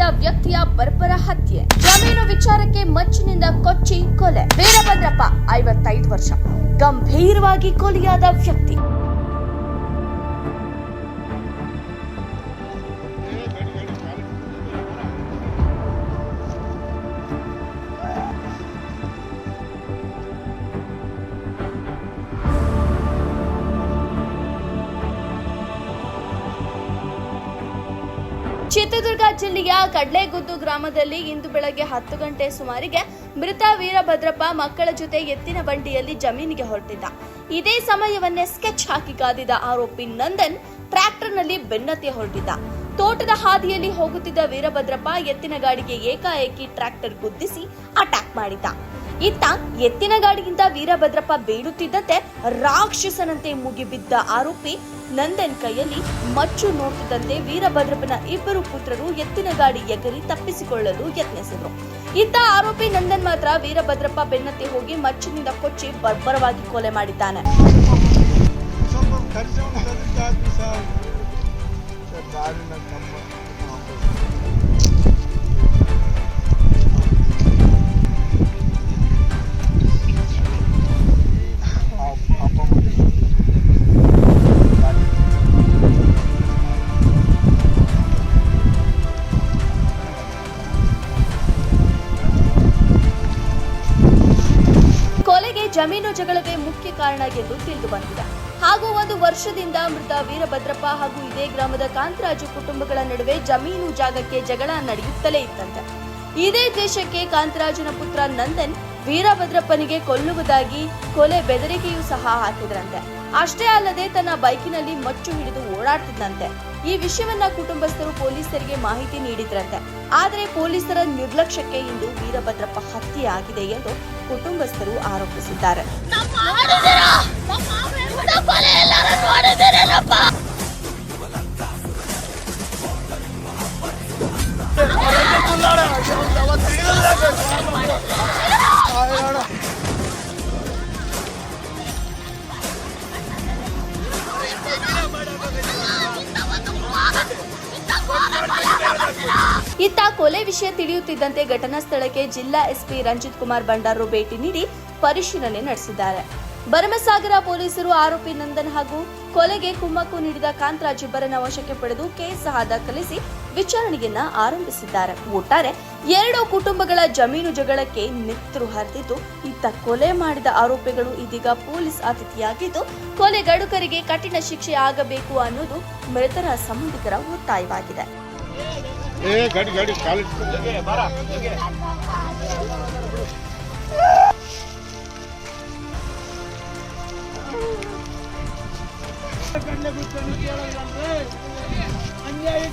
ಮಾಡಿದ ವ್ಯಕ್ತಿಯ ಬರ್ಬರ ಹತ್ಯೆ. ಜಮೀನು ವಿಚಾರಕ್ಕೆ ಮಚ್ಚಿನಿಂದ ಕೊಚ್ಚಿ ಕೊಲೆ. ವೀರಭದ್ರಪ್ಪ 55 ವರ್ಷ ಗಂಭೀರವಾಗಿ ಕೊಲೆಯಾದ ವ್ಯಕ್ತಿ. ಚಿತ್ರದುರ್ಗ ಜಿಲ್ಲೆಯ ಕಡ್ಲೆಗುದ್ದು ಗ್ರಾಮದಲ್ಲಿ ಇಂದು ಬೆಳಗ್ಗೆ 10 ಗಂಟೆ ಸುಮಾರಿಗೆ ಮೃತ ವೀರಭದ್ರಪ್ಪ ಮಕ್ಕಳ ಜೊತೆ ಎತ್ತಿನ ಬಂಡಿಯಲ್ಲಿ ಜಮೀನಿಗೆ ಹೊರಟಿದ್ದ. ಇದೇ ಸಮಯವನ್ನೇ ಸ್ಕೆಚ್ ಹಾಕಿ ಕಾದಿದ್ದ ಆರೋಪಿ ನಂದನ್ ಟ್ರ್ಯಾಕ್ಟರ್ನಲ್ಲಿ ಬೆನ್ನತ್ತಿ ಹೊರಟಿದ್ದ. ತೋಟದ ಹಾದಿಯಲ್ಲಿ ಹೋಗುತ್ತಿದ್ದ ವೀರಭದ್ರಪ್ಪ ಎತ್ತಿನ ಗಾಡಿಗೆ ಏಕಾಏಕಿ ಟ್ರ್ಯಾಕ್ಟರ್ ಗುದ್ದಿಸಿ ಅಟ್ಯಾಕ್ ಮಾಡಿದ್ದ. ಇತ್ತ ಎತ್ತಿನ ಗಾಡಿಗಿಂತ ವೀರಭದ್ರಪ್ಪ ಬೀಳುತ್ತಿದ್ದಂತೆ ರಾಕ್ಷಸನಂತೆ ಮುಗಿಬಿದ್ದ ಆರೋಪಿ ನಂದನ್ ಕೈಯಲ್ಲಿ ಮಚ್ಚು ನೋಡುತ್ತಿದ್ದಂತೆ ವೀರಭದ್ರಪ್ಪನ ಇಬ್ಬರು ಪುತ್ರರು ಎತ್ತಿನ ಗಾಡಿ ಎಗರಿ ತಪ್ಪಿಸಿಕೊಳ್ಳಲು ಯತ್ನಿಸಿದರು. ಇತ್ತ ಆರೋಪಿ ನಂದನ್ ಮಾತ್ರ ವೀರಭದ್ರಪ್ಪ ಬೆನ್ನತ್ತಿ ಹೋಗಿ ಮಚ್ಚಿನಿಂದ ಕೊಚ್ಚಿ ಬರ್ಬರವಾಗಿ ಕೊಲೆ ಮಾಡಿದ್ದಾನೆ. ಕೊಲೆಗೆ ಜಮೀನು ಜಗಳವೇ ಮುಖ್ಯ ಕಾರಣ ಎಂದು ತಿಳಿದು ಬಂದಿದೆ. ಹಾಗೂ 1 ವರ್ಷದಿಂದ ಮೃತ ವೀರಭದ್ರಪ್ಪ ಹಾಗೂ ಇದೇ ಗ್ರಾಮದ ಕಾಂತರಾಜು ಕುಟುಂಬಗಳ ನಡುವೆ ಜಮೀನು ಜಾಗಕ್ಕೆ ಜಗಳ ನಡೆಯುತ್ತಲೇ ಇತ್ತಂತೆ. ಇದೇ ದೇಶಕ್ಕೆ ಕಾಂತರಾಜನ ಪುತ್ರ ನಂದನ್ ವೀರಭದ್ರಪ್ಪನಿಗೆ ಕೊಲ್ಲುವುದಾಗಿ ಕೊಲೆ ಬೆದರಿಕೆಯೂ ಸಹ ಹಾಕಿದ್ರಂತೆ. ಅಷ್ಟೇ ಅಲ್ಲದೆ ತನ್ನ ಬೈಕಿನಲ್ಲಿ ಮಚ್ಚು ಹಿಡಿದು ಓಡಾಡ್ತಿದ್ದಂತೆ. ಈ ವಿಷಯವನ್ನ ಕುಟುಂಬಸ್ಥರು ಪೊಲೀಸರಿಗೆ ಮಾಹಿತಿ ನೀಡಿದ್ರಂತೆ. ಆದರೆ ಪೊಲೀಸರ ನಿರ್ಲಕ್ಷ್ಯಕ್ಕೆ ಇಂದು ವೀರಭದ್ರಪ್ಪ ಹತ್ಯೆ ಆಗಿದೆ ಎಂದು ಕುಟುಂಬಸ್ಥರು ಆರೋಪಿಸಿದ್ದಾರೆ. ಇತ್ತ ಕೊಲೆ ವಿಷಯ ತಿಳಿಯುತ್ತಿದ್ದಂತೆ ಘಟನಾ ಸ್ಥಳಕ್ಕೆ ಜಿಲ್ಲಾ ಎಸ್ಪಿ ರಂಜಿತ್ ಕುಮಾರ್ ಭಂಡಾರು ಭೇಟಿ ನೀಡಿ ಪರಿಶೀಲನೆ ನಡೆಸಿದ್ದಾರೆ. ಭರಮಸಾಗರ ಪೊಲೀಸರು ಆರೋಪಿ ನಂದನ್ ಹಾಗೂ ಕೊಲೆಗೆ ಕುಮ್ಮಕ್ಕು ನೀಡಿದ ಕಾಂತರಾಜ್ ಇಬ್ಬರನ್ನ ವಶಕ್ಕೆ ಪಡೆದು ಕೇಸ್ ಸಹ ದಾಖಲಿಸಿ ವಿಚಾರಣೆಯನ್ನ ಆರಂಭಿಸಿದ್ದಾರೆ. ಒಟ್ಟಾರೆ 2 ಕುಟುಂಬಗಳ ಜಮೀನು ಜಗಳಕ್ಕೆ ನೆತ್ತರು ಹರಿದಿದ್ದು, ಇತ್ತ ಕೊಲೆ ಮಾಡಿದ ಆರೋಪಿಗಳು ಇದೀಗ ಪೊಲೀಸ್ ಅತಿಥಿಯಾಗಿದ್ದು, ಕೊಲೆಗಡುಕರಿಗೆ ಕಠಿಣ ಶಿಕ್ಷೆ ಆಗಬೇಕು ಅನ್ನೋದು ಮೃತರ ಸಂಬಂಧಿಕರ ಒತ್ತಾಯವಾಗಿದೆ. ಅನ್ಯಾಯ